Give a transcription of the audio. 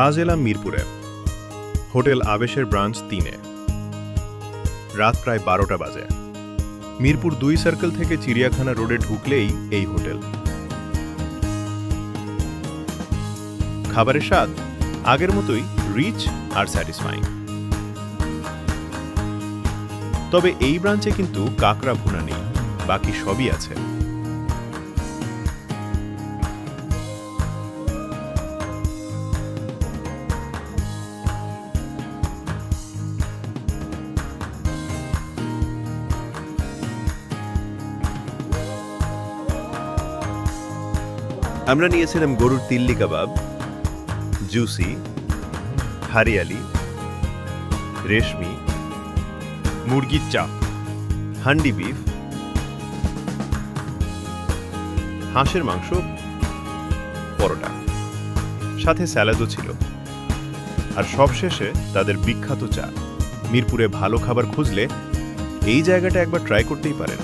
আজ এলাম মিরপুরে, হোটেল আবেশের ব্রাঞ্চ ৩-এ। রাত প্রায় ১২টা বাজে। মিরপুর ২ সার্কেল থেকে চিড়িয়াখানা রোডে ঢুকলেই এই হোটেল। খাবারের স্বাদ আগের মতোই রিচ আর স্যাটিসফাইং। তবে এই ব্রাঞ্চে কিন্তু কাঁকড়া ভুনা নেই, বাকি সবই আছে। আমরা নিয়েছিলাম গরুর তিল্লি কাবাব, জুসি, হারিয়ালি, রেশমি, মুরগির চাপ, হান্ডি বিফ, হাঁসের মাংস, পরোটা, সাথে স্যালাডও ছিল। আর সবশেষে তাদের বিখ্যাত চা। মিরপুরে ভালো খাবার খুঁজলে এই জায়গাটা একবার ট্রাই করতেই পারেন।